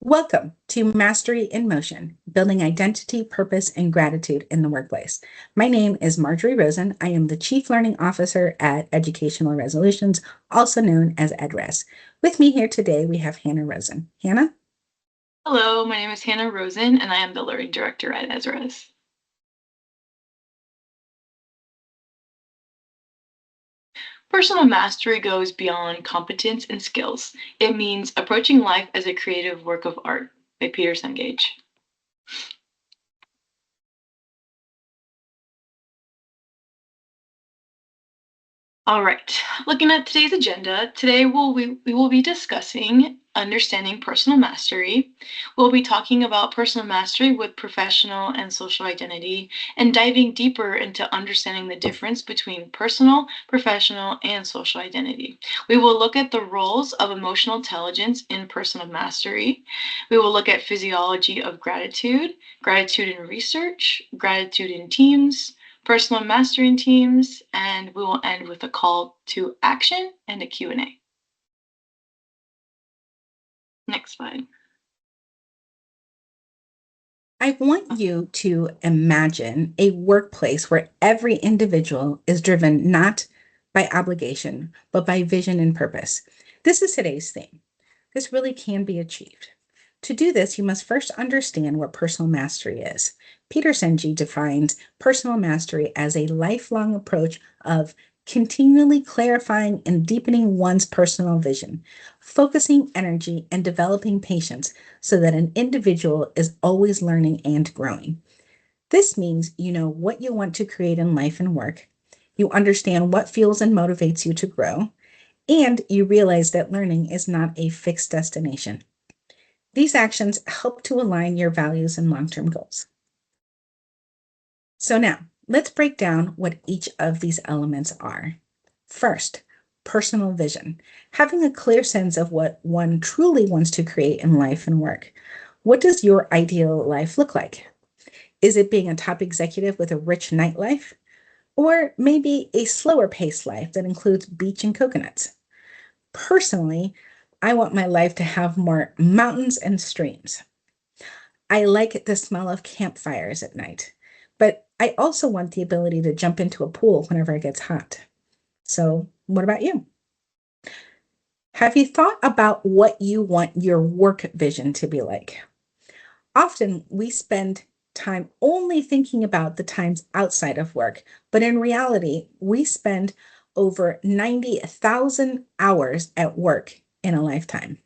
Welcome to Mastery in Motion, Building Identity, Purpose, and Gratitude in the Workplace. My name is Marjorie Rosen. I am the Chief Learning Officer at Educational Resolutions, also known as EdRes. With me here today, we have Hannah Rosen. Hannah? Hello, my name is Hannah Rosen, and I am the Learning Director at EdRes. Personal mastery goes beyond competence and skills. It means approaching life as a creative work of art by Peter Senge. All right, looking at today's agenda, today we will be discussing understanding personal mastery. We'll be talking about personal mastery with professional and social identity and diving deeper into understanding the difference between personal, professional, and social identity. We will look at the roles of emotional intelligence in personal mastery. We will look at physiology of gratitude, gratitude in research, gratitude in teams, personal mastering teams, and we will end with a call to action and a Q&A. Next slide. I want you to imagine a workplace where every individual is driven not by obligation, but by vision and purpose. This is today's theme. This really can be achieved. To do this, you must first understand what personal mastery is. Peter Senge defines personal mastery as a lifelong approach of continually clarifying and deepening one's personal vision, focusing energy and developing patience so that an individual is always learning and growing. This means you know what you want to create in life and work, you understand what fuels and motivates you to grow, and you realize that learning is not a fixed destination. These actions help to align your values and long-term goals. So now, let's break down what each of these elements are. First, personal vision, having a clear sense of what one truly wants to create in life and work. What does your ideal life look like? Is it being a top executive with a rich nightlife? Or maybe a slower paced life that includes beach and coconuts? Personally, I want my life to have more mountains and streams. I like the smell of campfires at night, but I also want the ability to jump into a pool whenever it gets hot. So, what about you? Have you thought about what you want your work vision to be like? Often we spend time only thinking about the times outside of work, but in reality, we spend over 90,000 hours at work in a lifetime.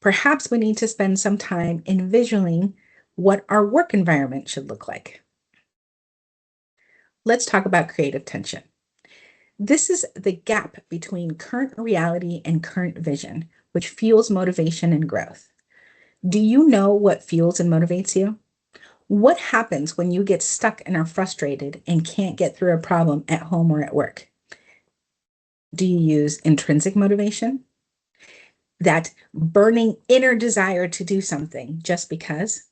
Perhaps we need to spend some time envisioning what our work environment should look like. Let's talk about creative tension. This is the gap between current reality and current vision, which fuels motivation and growth. Do you know what fuels and motivates you? What happens when you get stuck and are frustrated and can't get through a problem at home or at work? Do you use intrinsic motivation? That burning inner desire to do something just because?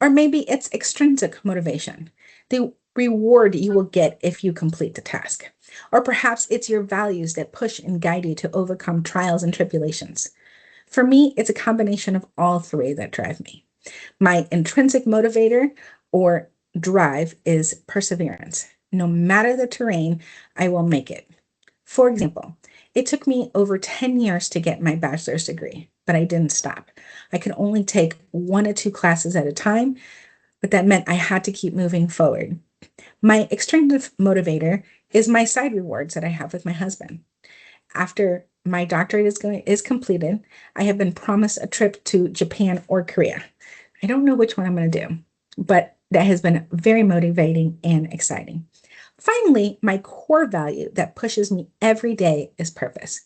Or maybe it's extrinsic motivation, the reward you will get if you complete the task. Or perhaps it's your values that push and guide you to overcome trials and tribulations. For me, it's a combination of all three that drive me. My intrinsic motivator or drive is perseverance. No matter the terrain, I will make it. For example, it took me over 10 years to get my bachelor's degree, but I didn't stop. I could only take 1 or 2 classes at a time, but that meant I had to keep moving forward. My extrinsic motivator is my side rewards that I have with my husband. After my doctorate is completed, I have been promised a trip to Japan or Korea. I don't know which one I'm going to do, but that has been very motivating and exciting. Finally, my core value that pushes me every day is purpose.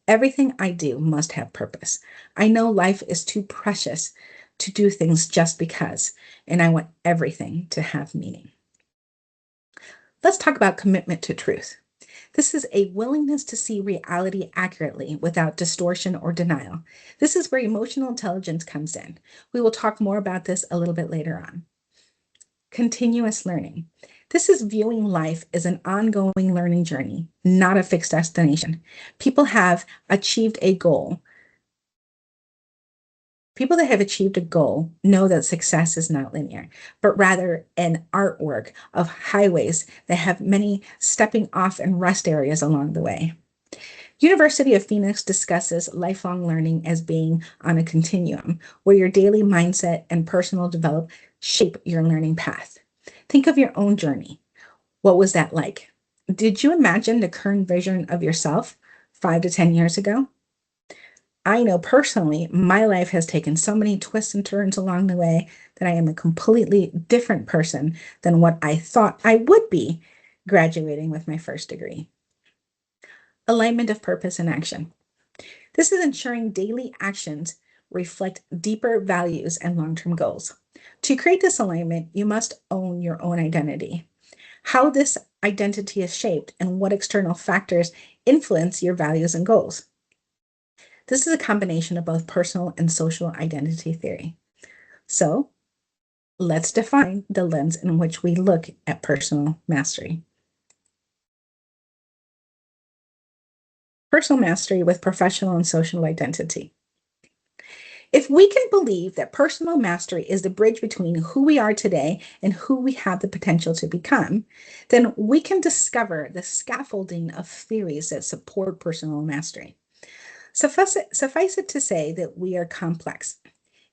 Everything I do must have purpose. I know life is too precious to do things just because, and I want everything to have meaning. Let's talk about commitment to truth. This is a willingness to see reality accurately without distortion or denial. This is where emotional intelligence comes in. We will talk more about this a little bit later on. Continuous learning. This is viewing life as an ongoing learning journey, not a fixed destination. People have achieved a goal. People that have achieved a goal know that success is not linear, but rather an artwork of highways that have many stepping off and rest areas along the way. University of Phoenix discusses lifelong learning as being on a continuum where your daily mindset and personal development shape your learning path. Think of your own journey. What was that like? Did you imagine the current version of yourself 5 to 10 years ago? I know personally, my life has taken so many twists and turns along the way that I am a completely different person than what I thought I would be graduating with my first degree. Alignment of purpose and action. This is ensuring daily actions reflect deeper values and long term goals. To create this alignment, you must own your own identity. How this identity is shaped and what external factors influence your values and goals. This is a combination of both personal and social identity theory. So let's define the lens in which we look at personal mastery. Personal mastery with professional and social identity. If we can believe that personal mastery is the bridge between who we are today and who we have the potential to become, then we can discover the scaffolding of theories that support personal mastery. Suffice it to say that we are complex.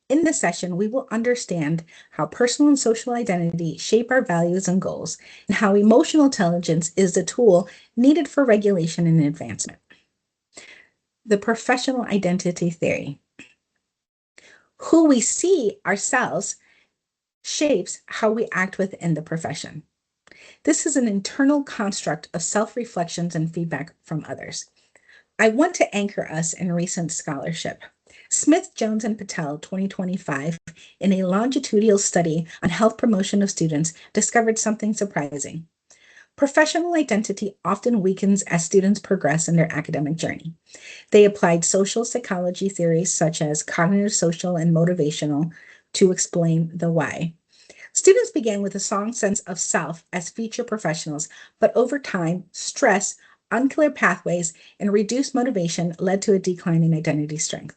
In this session, we will understand how personal and social identity shape our values and goals, and how emotional intelligence is the tool needed for regulation and advancement. The professional identity theory. Who we see ourselves shapes how we act within the profession. This is an internal construct of self-reflections and feedback from others. I want to anchor us in recent scholarship. Smith, Jones, and Patel 2025, in a longitudinal study on health promotion of students, discovered something surprising. Professional identity often weakens as students progress in their academic journey. They applied social psychology theories such as cognitive, social, and motivational to explain the why. Students began with a strong sense of self as future professionals, but over time, stress, unclear pathways, and reduced motivation led to a decline in identity strength.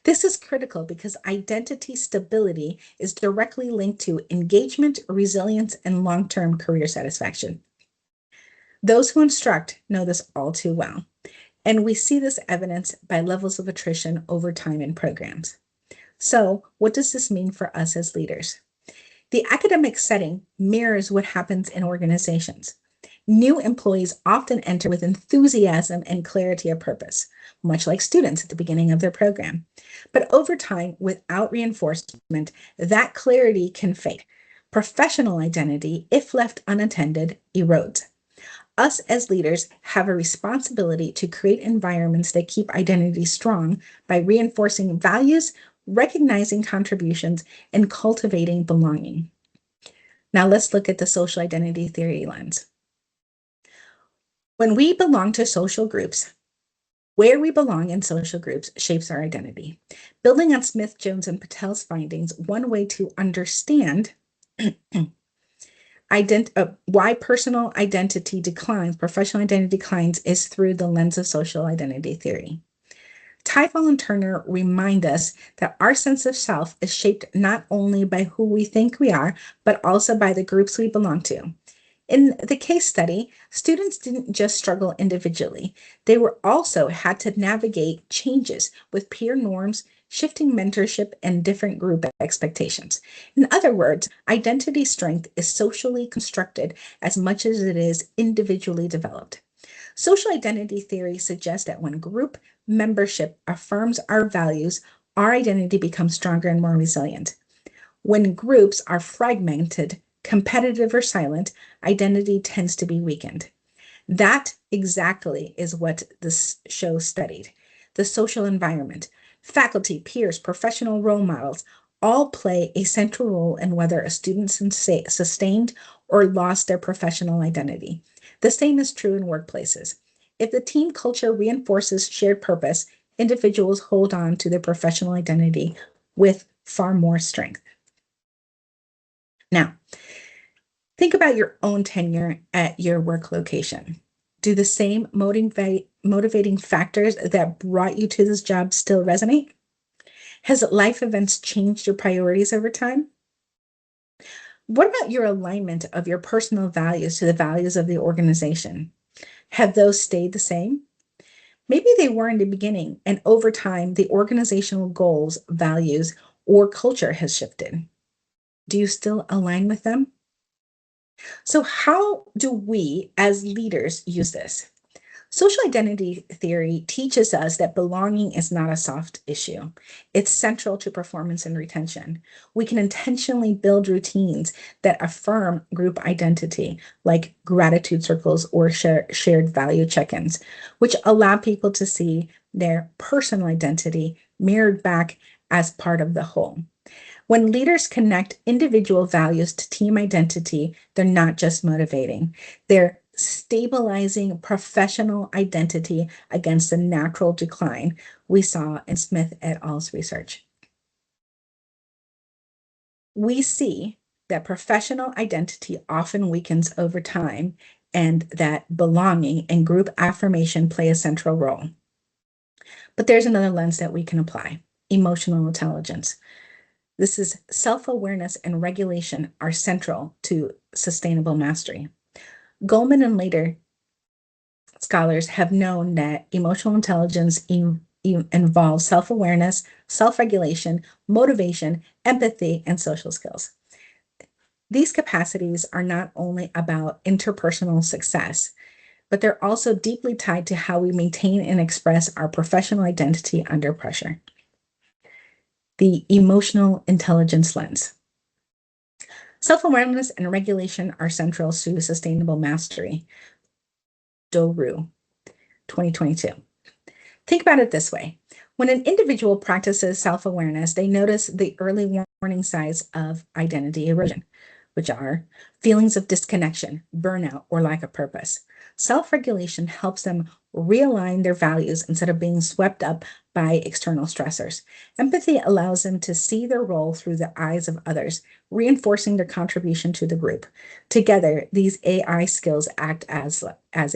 This is critical because identity stability is directly linked to engagement, resilience, and long-term career satisfaction. Those who instruct know this all too well, and we see this evidence by levels of attrition over time in programs. So, what does this mean for us as leaders? The academic setting mirrors what happens in organizations. New employees often enter with enthusiasm and clarity of purpose, much like students at the beginning of their program. But over time, without reinforcement, that clarity can fade. Professional identity, if left unattended, erodes. Us as leaders have a responsibility to create environments that keep identity strong by reinforcing values, recognizing contributions, and cultivating belonging. Now let's look at the social identity theory lens. When we belong to social groups, where we belong in social groups shapes our identity. Building on Smith, Jones, and Patel's findings, one way to understand why personal identity declines, professional identity declines, is through the lens of social identity theory. Tyfel and Turner remind us that our sense of self is shaped not only by who we think we are, but also by the groups we belong to. In the case study, students didn't just struggle individually. They were also had to navigate changes with peer norms, shifting mentorship, and different group expectations. In other words, identity strength is socially constructed as much as it is individually developed. Social identity theory suggests that when group membership affirms our values, our identity becomes stronger and more resilient. When groups are fragmented, competitive, or silent, identity tends to be weakened. That exactly is what this show studied. The social environment, faculty, peers, professional role models all play a central role in whether a student sustained or lost their professional identity. The same is true in workplaces. If the team culture reinforces shared purpose, individuals hold on to their professional identity with far more strength. Now, think about your own tenure at your work location. Do the same motivating factors that brought you to this job still resonate? Has life events changed your priorities over time? What about your alignment of your personal values to the values of the organization? Have those stayed the same? Maybe they were in the beginning, and over time, the organizational goals, values, or culture has shifted. Do you still align with them? So, how do we as leaders use this? Social identity theory teaches us that belonging is not a soft issue. It's central to performance and retention. We can intentionally build routines that affirm group identity, like gratitude circles or shared value check ins, which allow people to see their personal identity mirrored back as part of the whole. When leaders connect individual values to team identity, they're not just motivating, they're stabilizing professional identity against the natural decline we saw in Smith et al.'s research. We see that professional identity often weakens over time and that belonging and group affirmation play a central role. But there's another lens that we can apply: emotional intelligence. This is self-awareness and regulation are central to sustainable mastery. Goleman and later scholars have known that emotional intelligence involves self-awareness, self-regulation, motivation, empathy, and social skills. These capacities are not only about interpersonal success, but they're also deeply tied to how we maintain and express our professional identity under pressure. The emotional intelligence lens. Self-awareness and regulation are central to sustainable mastery. Doru, 2022. Think about it this way. When an individual practices self-awareness, they notice the early warning signs of identity erosion, which are feelings of disconnection, burnout, or lack of purpose. Self-regulation helps them realign their values instead of being swept up by external stressors. Empathy allows them to see their role through the eyes of others, reinforcing their contribution to the group. Together, these AI skills act as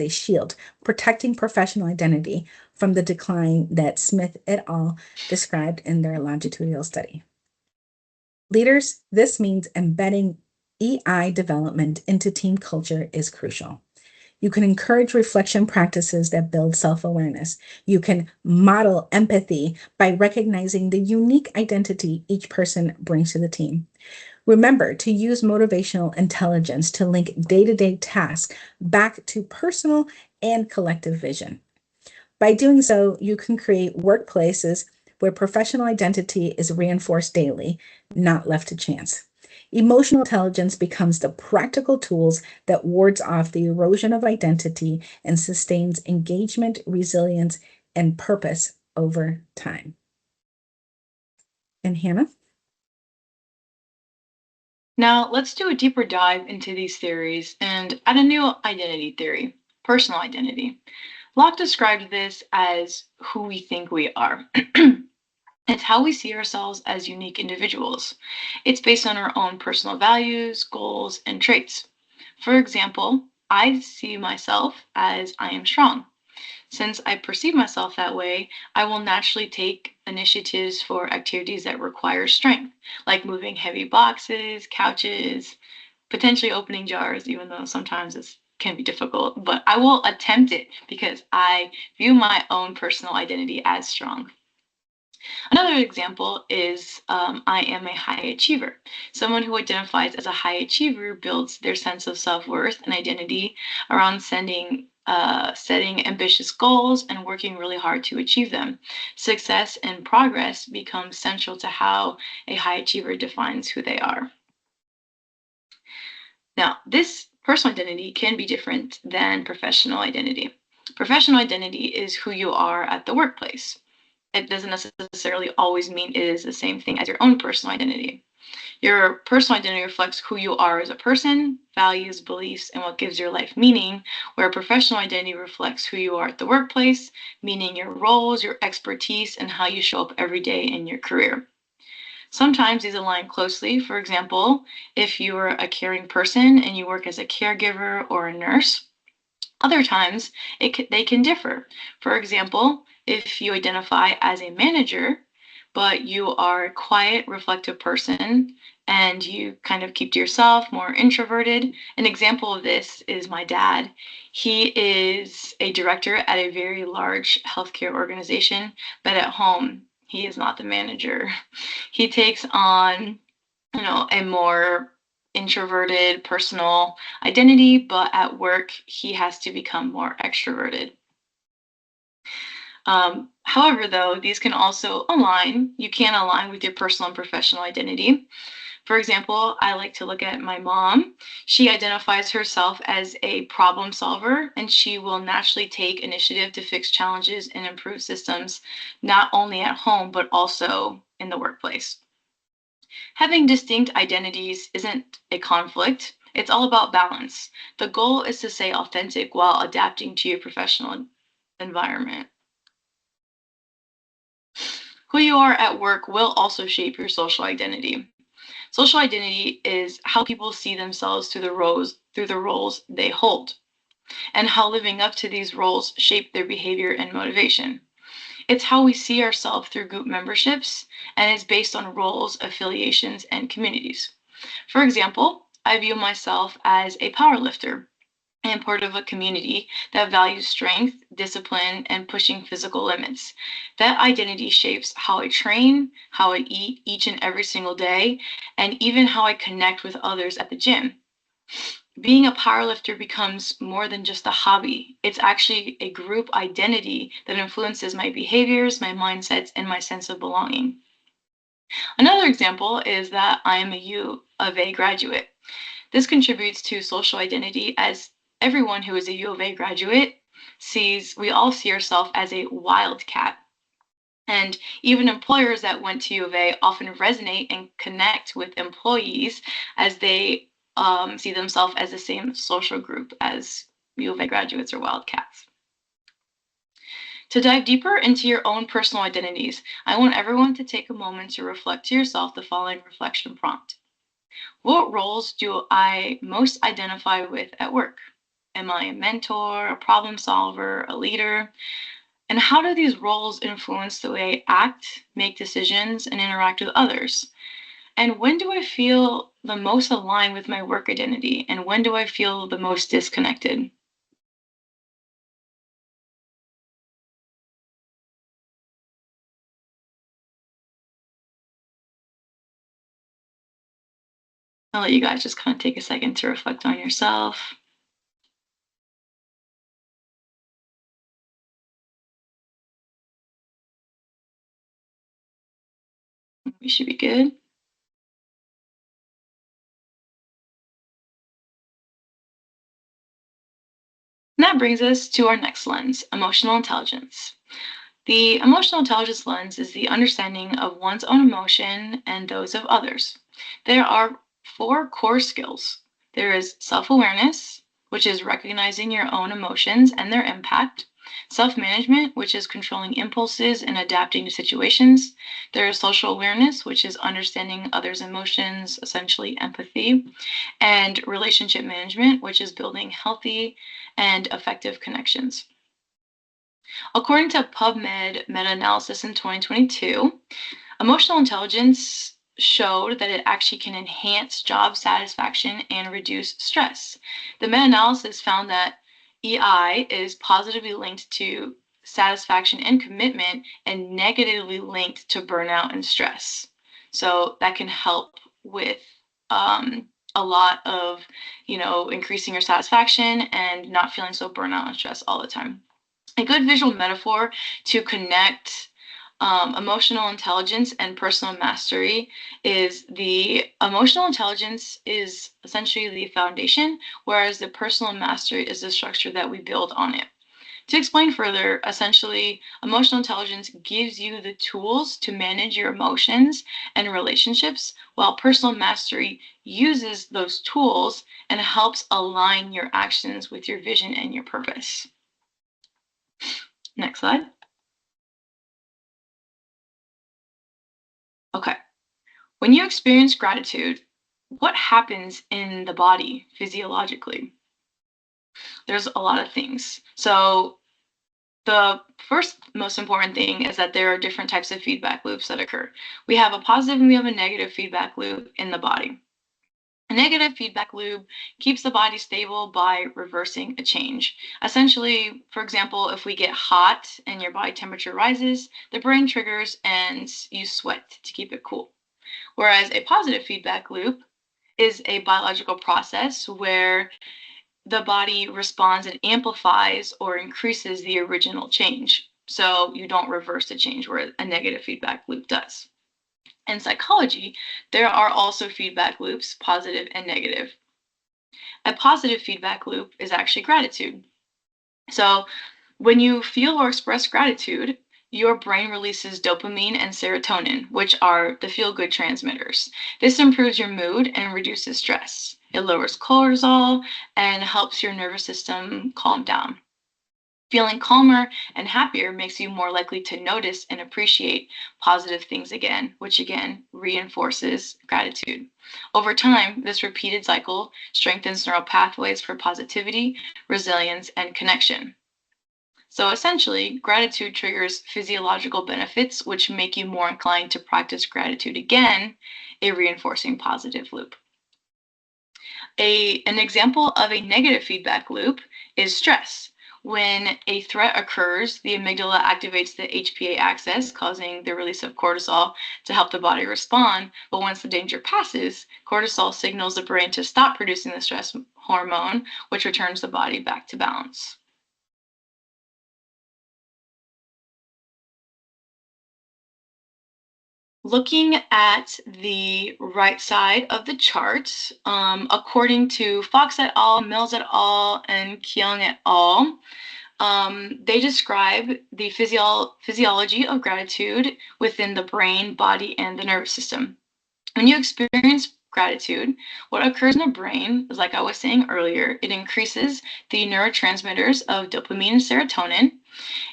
a shield, protecting professional identity from the decline that Smith et al. Described in their longitudinal study. Leaders, this means embedding EI development into team culture is crucial. You can encourage reflection practices that build self-awareness. You can model empathy by recognizing the unique identity each person brings to the team. Remember to use motivational intelligence to link day-to-day tasks back to personal and collective vision. By doing so, you can create workplaces where professional identity is reinforced daily, not left to chance. Emotional intelligence becomes the practical tools that wards off the erosion of identity and sustains engagement, resilience, and purpose over time. And Hannah? Now, let's do a deeper dive into these theories and add a new identity theory: personal identity. Locke described this as who we think we are. It's how we see ourselves as unique individuals. It's based on our own personal values, goals, and traits. For example, I see myself as I am strong. Since I perceive myself that way, I will naturally take initiatives for activities that require strength, like moving heavy boxes, couches, potentially opening jars, even though sometimes it can be difficult. But I will attempt it because I view my own personal identity as strong. Another example is I am a high achiever. Someone who identifies as a high achiever builds their sense of self-worth and identity around setting ambitious goals and working really hard to achieve them. Success and progress become central to how a high achiever defines who they are. Now, this personal identity can be different than professional identity. Professional identity is who you are at the workplace. It doesn't necessarily always mean it is the same thing as your own personal identity. Your personal identity reflects who you are as a person, values, beliefs, and what gives your life meaning, where professional identity reflects who you are at the workplace, meaning your roles, your expertise, and how you show up every day in your career. Sometimes these align closely. For example, if you're a caring person and you work as a caregiver or a nurse, other times they can differ. For example, if you identify as a manager, but you are a quiet, reflective person and you kind of keep to yourself, more introverted. An example of this is my dad. He is a director at a very large healthcare organization, but at home, he is not the manager. He takes on, a more introverted personal identity, but at work, he has to become more extroverted. However, though, these can also align. You can align with your personal and professional identity. For example, I like to look at my mom. She identifies herself as a problem solver, and she will naturally take initiative to fix challenges and improve systems, not only at home, but also in the workplace. Having distinct identities isn't a conflict, it's all about balance. The goal is to stay authentic while adapting to your professional environment. Who you are at work will also shape your social identity. Social identity is how people see themselves through the roles they hold, and how living up to these roles shape their behavior and motivation. It's how we see ourselves through group memberships, and it's based on roles, affiliations, and communities. For example, I view myself as a power lifter and part of a community that values strength, discipline, and pushing physical limits. That identity shapes how I train, how I eat each and every single day, and even how I connect with others at the gym. Being a powerlifter becomes more than just a hobby. It's actually a group identity that influences my behaviors, my mindsets, and my sense of belonging. Another example is that I am a U of A graduate. This contributes to social identity as everyone who is a U of A graduate we all see ourselves as a wildcat. And even employers that went to U of A often resonate and connect with employees as they see themselves as the same social group as U of A graduates or wildcats. To dive deeper into your own personal identities, I want everyone to take a moment to reflect to yourself the following reflection prompt. What roles do I most identify with at work? Am I a mentor, a problem solver, a leader? And how do these roles influence the way I act, make decisions, and interact with others? And when do I feel the most aligned with my work identity? And when do I feel the most disconnected? I'll let you guys just kind of take a second to reflect on yourself. We should be good. And that brings us to our next lens, emotional intelligence. The emotional intelligence lens is the understanding of one's own emotion and those of others. There are four core skills. There is self awareness, which is recognizing your own emotions and their impact. Self management, which is controlling impulses and adapting to situations. There is social awareness, which is understanding others' emotions, essentially empathy. And relationship management, which is building healthy and effective connections. According to PubMed meta-analysis in 2022, emotional intelligence showed that it actually can enhance job satisfaction and reduce stress. The meta-analysis found that EI is positively linked to satisfaction and commitment and negatively linked to burnout and stress. So that can help with a lot of, increasing your satisfaction and not feeling so burnout and stressed all the time. A good visual metaphor to connect emotional intelligence and personal mastery is the emotional intelligence is essentially the foundation, whereas the personal mastery is the structure that we build on it. To explain further, essentially, emotional intelligence gives you the tools to manage your emotions and relationships, while personal mastery uses those tools and helps align your actions with your vision and your purpose. Next slide. Okay. When you experience gratitude, what happens in the body physiologically? There's a lot of things. So The first most important thing is that there are different types of feedback loops that occur. We have a positive and we have a negative feedback loop in the body. A negative feedback loop keeps the body stable by reversing a change. Essentially, for example, if we get hot and your body temperature rises, the brain triggers and you sweat to keep it cool. Whereas a positive feedback loop is a biological process where the body responds and amplifies or increases the original change. So you don't reverse the change where a negative feedback loop does. In psychology, there are also feedback loops, positive and negative. A positive feedback loop is actually gratitude. So when you feel or express gratitude, your brain releases dopamine and serotonin, which are the feel good transmitters. This improves your mood and reduces stress. It lowers cortisol and helps your nervous system calm down. Feeling calmer and happier makes you more likely to notice and appreciate positive things again, which again reinforces gratitude. Over time, this repeated cycle strengthens neural pathways for positivity, resilience, and connection. So essentially, gratitude triggers physiological benefits, which make you more inclined to practice gratitude again, a reinforcing positive loop. An example of a negative feedback loop is stress. When a threat occurs, the amygdala activates the HPA axis, causing the release of cortisol to help the body respond. But once the danger passes, cortisol signals the brain to stop producing the stress hormone, which returns the body back to balance. Looking at the right side of the chart, according to Fox et al., Mills et al., and Kyung et al., they describe the physiology of gratitude within the brain, body, and the nervous system. When you experience gratitude, what occurs in the brain is, like I was saying earlier, it increases the neurotransmitters of dopamine and serotonin.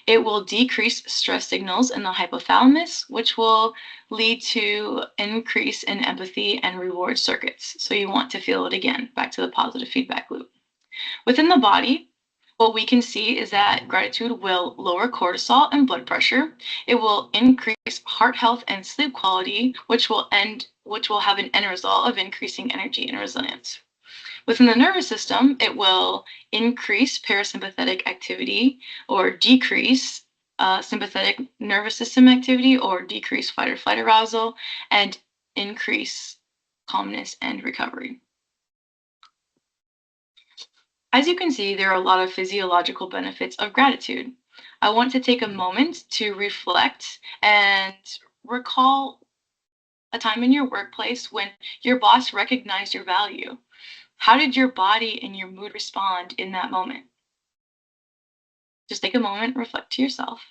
It will decrease stress signals in the hypothalamus, which will lead to increase in empathy and reward circuits. So you want to feel it again, back to the positive feedback loop. Within the body, what we can see is that gratitude will lower cortisol and blood pressure. It will increase heart health and sleep quality, which will have an end result of increasing energy and resilience. Within the nervous system, it will increase parasympathetic activity or decrease sympathetic nervous system activity or decrease fight or flight arousal and increase calmness and recovery. As you can see, there are a lot of physiological benefits of gratitude. I want to take a moment to reflect and recall a time in your workplace when your boss recognized your value. How did your body and your mood respond in that moment? Just take a moment, reflect to yourself.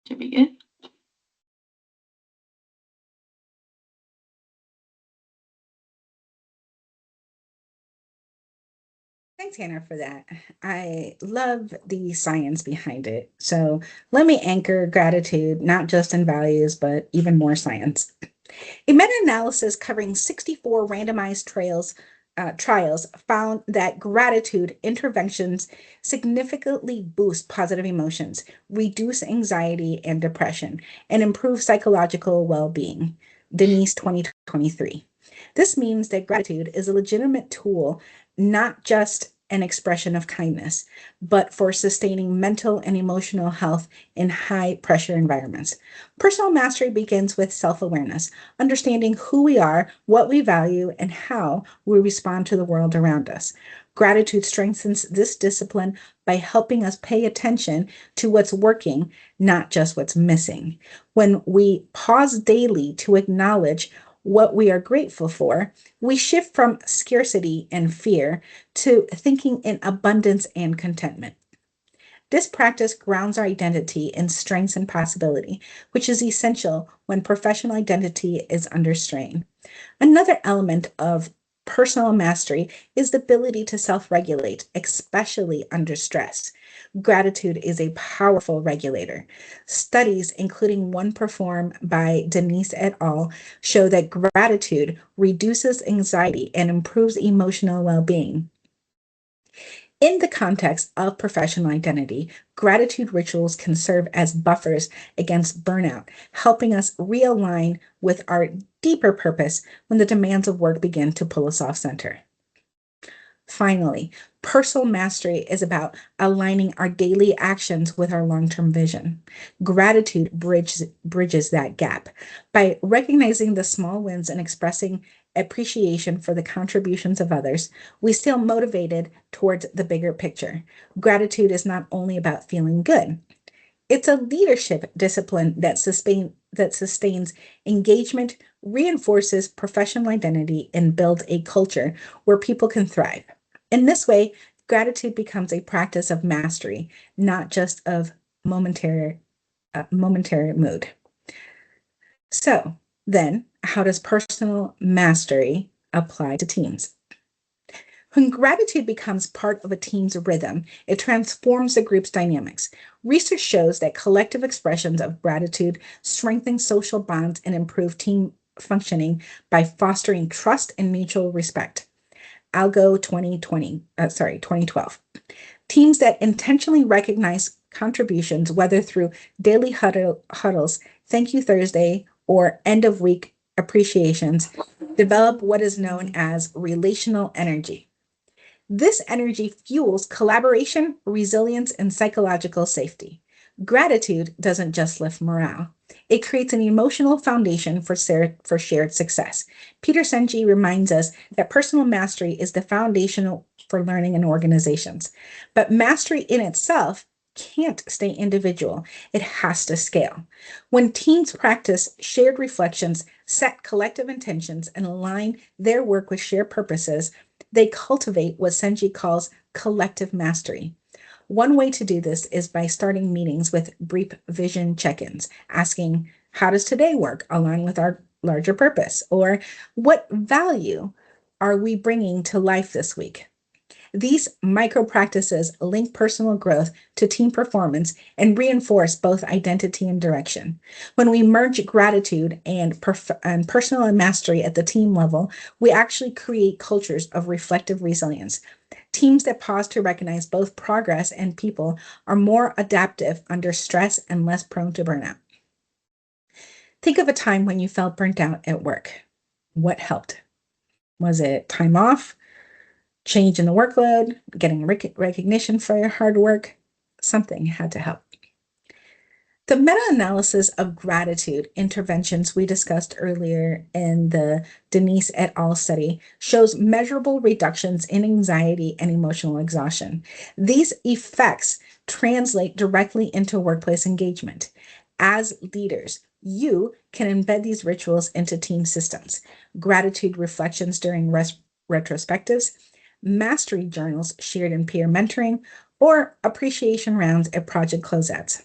To begin. Thanks, Hannah, for that. I love the science behind it. So let me anchor gratitude, not just in values, but even more science. A meta-analysis covering 64 randomized trials found that gratitude interventions significantly boost positive emotions, reduce anxiety and depression, and improve psychological well-being. Denise 2023. This means that gratitude is a legitimate tool, not just an expression of kindness, but for sustaining mental and emotional health in high pressure environments. Personal mastery begins with self awareness, understanding who we are, what we value, and how we respond to the world around us. Gratitude strengthens this discipline by helping us pay attention to what's working, not just what's missing. When we pause daily to acknowledge what we are grateful for, we shift from scarcity and fear to thinking in abundance and contentment. This practice grounds our identity in strengths and possibility, which is essential when professional identity is under strain. Another element of personal mastery is the ability to self-regulate, especially under stress. Gratitude is a powerful regulator. Studies, including one performed by Denise et al., show that gratitude reduces anxiety and improves emotional well-being. In the context of professional identity, gratitude rituals can serve as buffers against burnout, helping us realign with our deeper purpose when the demands of work begin to pull us off center. Finally, personal mastery is about aligning our daily actions with our long-term vision. Gratitude bridges that gap by recognizing the small wins and expressing appreciation for the contributions of others. We stay motivated towards the bigger picture. Gratitude is not only about feeling good, it's a leadership discipline that sustains engagement, reinforces professional identity, and builds a culture where people can thrive. In this way, gratitude becomes a practice of mastery, not just of momentary mood. So then, how does personal mastery apply to teams? When gratitude becomes part of a team's rhythm, it transforms the group's dynamics. Research shows that collective expressions of gratitude strengthen social bonds and improve team functioning by fostering trust and mutual respect. Algo 2012. Teams that intentionally recognize contributions, whether through daily huddles, Thank You Thursday, or end of week appreciations, develop what is known as relational energy. This energy fuels collaboration, resilience, and psychological safety. Gratitude doesn't just lift morale. It creates an emotional foundation for shared success. Peter Senge reminds us that personal mastery is the foundation for learning in organizations. But mastery in itself can't stay individual. It has to scale. When teams practice shared reflections, set collective intentions, and align their work with shared purposes, they cultivate what Senge calls collective mastery. One way to do this is by starting meetings with brief vision check-ins, asking, how does today work align with our larger purpose? Or what value are we bringing to life this week? These micro practices link personal growth to team performance and reinforce both identity and direction. When we merge gratitude and personal mastery at the team level, we actually create cultures of reflective resilience. Teams that pause to recognize both progress and people are more adaptive under stress and less prone to burnout. Think of a time when you felt burnt out at work. What helped? Was it time off? Change in the workload, getting recognition for your hard work? Something had to help. The meta-analysis of gratitude interventions we discussed earlier in the Denise et al. Study shows measurable reductions in anxiety and emotional exhaustion. These effects translate directly into workplace engagement. As leaders, you can embed these rituals into team systems, gratitude reflections during retrospectives, mastery journals shared in peer mentoring, or appreciation rounds at project closeouts.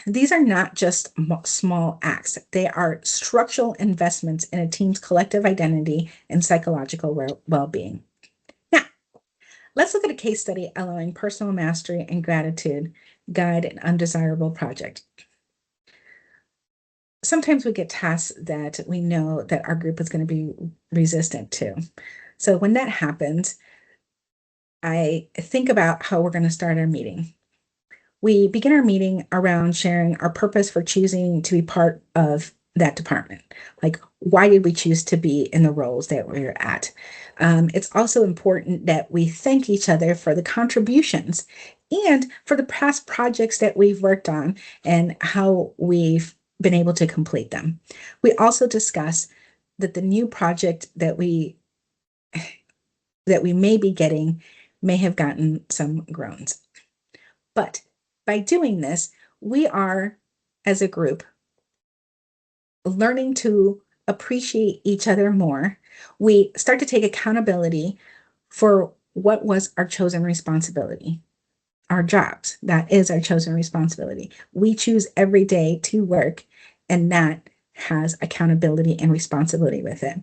These are not just small acts. They are structural investments in a team's collective identity and psychological well-being. Now, let's look at a case study allowing personal mastery and gratitude guide an undesirable project. Sometimes we get tasks that we know that our group is going to be resistant to. So when that happens, I think about how we're going to start our meeting. We begin our meeting around sharing our purpose for choosing to be part of that department. Like, why did we choose to be in the roles that we're at? It's also important that we thank each other for the contributions and for the past projects that we've worked on and how we've been able to complete them. We also discuss that the new project that we may be getting may have gotten some groans. But by doing this, we are, as a group, learning to appreciate each other more. We start to take accountability for what was our chosen responsibility, our jobs. That is our chosen responsibility. We choose every day to work, and that has accountability and responsibility with it.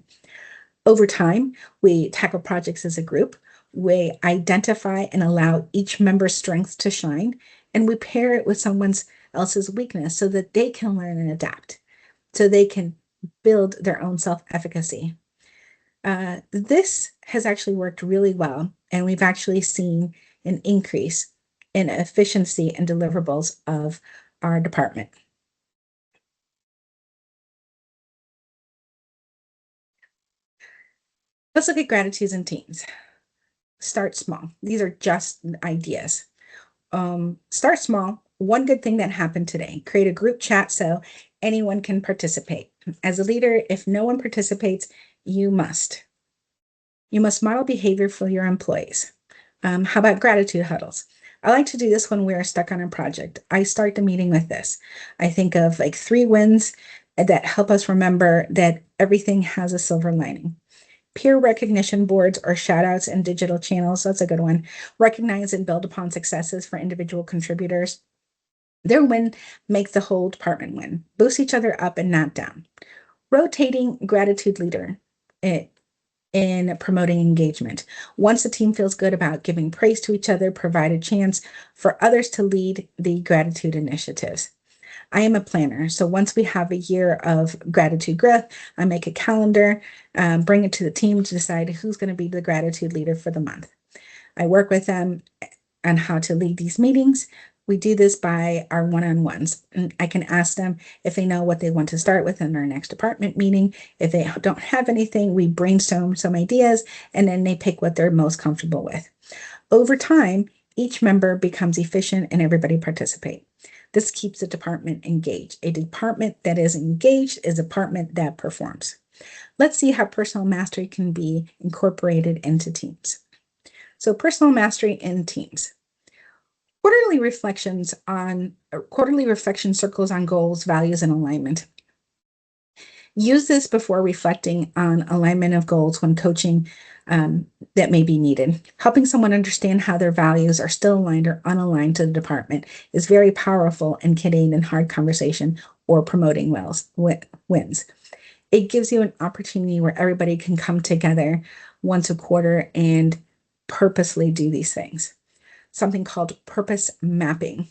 Over time, we tackle projects as a group. We identify and allow each member's strengths to shine, and we pair it with someone else's weakness so that they can learn and adapt, so they can build their own self-efficacy. This has actually worked really well, and we've actually seen an increase in efficiency and deliverables of our department. Let's look at gratitudes in teams. Start small. These are just ideas. Start small. One good thing that happened today. Create a group chat so anyone can participate. As a leader, if no one participates, you must. You must model behavior for your employees. How about gratitude huddles? I like to do this when we're stuck on a project. I start the meeting with this. I think of like 3 wins that help us remember that everything has a silver lining. Peer recognition boards or shout outs in digital channels. That's a good one. Recognize and build upon successes for individual contributors. Their win makes the whole department win. Boost each other up and not down. Rotating gratitude leader in promoting engagement. Once the team feels good about giving praise to each other, provide a chance for others to lead the gratitude initiatives. I am a planner. So once we have a year of gratitude growth, I make a calendar, bring it to the team to decide who's going to be the gratitude leader for the month. I work with them on how to lead these meetings. We do this by our one-on-ones. And I can ask them if they know what they want to start with in our next department meeting. If they don't have anything, we brainstorm some ideas and then they pick what they're most comfortable with. Over time, each member becomes efficient and everybody participates. This keeps the department engaged. A department that is engaged is a department that performs. Let's see how personal mastery can be incorporated into teams. So personal mastery in teams. Quarterly reflection circles on goals, values, and alignment. Use this before reflecting on alignment of goals when coaching that may be needed. Helping someone understand how their values are still aligned or unaligned to the department is very powerful in getting in hard conversation or promoting wins. It gives you an opportunity where everybody can come together once a quarter and purposely do these things. Something called purpose mapping.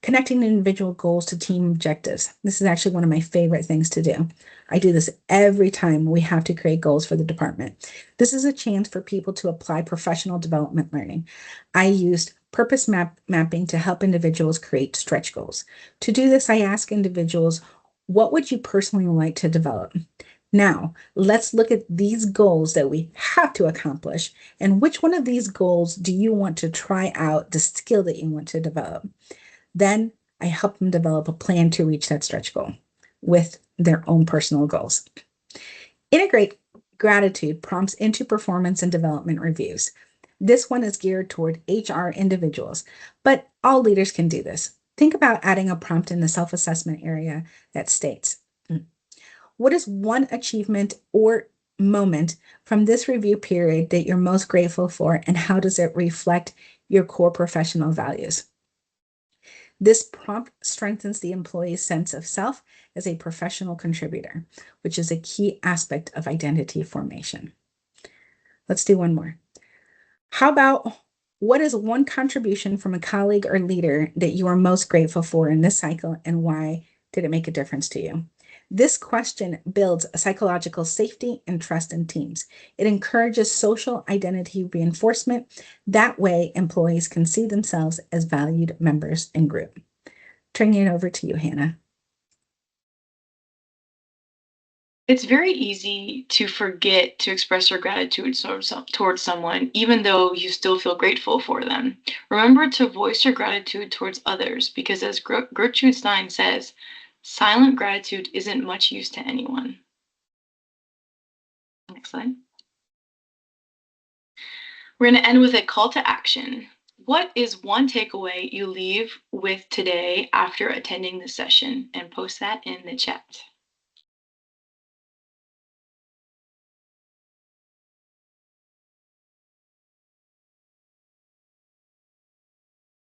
Connecting individual goals to team objectives. This is actually one of my favorite things to do. I do this every time we have to create goals for the department. This is a chance for people to apply professional development learning. I used purpose mapping to help individuals create stretch goals. To do this, I ask individuals, what would you personally like to develop? Now, let's look at these goals that we have to accomplish and which one of these goals do you want to try out the skill that you want to develop? Then I help them develop a plan to reach that stretch goal with their own personal goals. Integrate gratitude prompts into performance and development reviews. This one is geared toward HR individuals, but all leaders can do this. Think about adding a prompt in the self-assessment area that states, what is one achievement or moment from this review period that you're most grateful for, and how does it reflect your core professional values? This prompt strengthens the employee's sense of self as a professional contributor, which is a key aspect of identity formation. Let's do one more. How about what is one contribution from a colleague or leader that you are most grateful for in this cycle, and why did it make a difference to you? This question builds a psychological safety and trust in teams. It encourages social identity reinforcement. That way, employees can see themselves as valued members in group. Turning it over to you, Hannah. It's very easy to forget to express your gratitude towards someone, even though you still feel grateful for them. Remember to voice your gratitude towards others, because as Gertrude Stein says, silent gratitude isn't much use to anyone. Next slide. We're going to end with a call to action. What is one takeaway you leave with today after attending the session? And post that in the chat.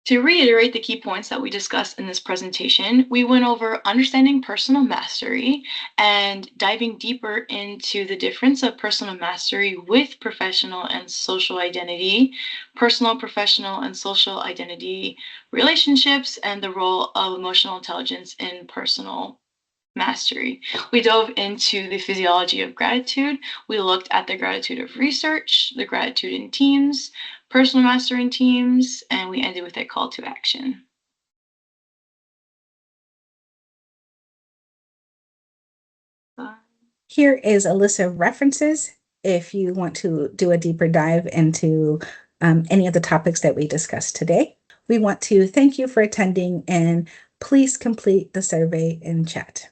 To reiterate the key points that we discussed in this presentation, we went over understanding personal mastery and diving deeper into the difference of personal mastery with professional and social identity, personal, professional, and social identity relationships, and the role of emotional intelligence in personal mastery. We dove into the physiology of gratitude. We looked at the gratitude of research, the gratitude in teams, personal mastery in teams, and we ended with a call to action. Here is a list of references if you want to do a deeper dive into any of the topics that we discussed today. We want to thank you for attending, and please complete the survey in chat.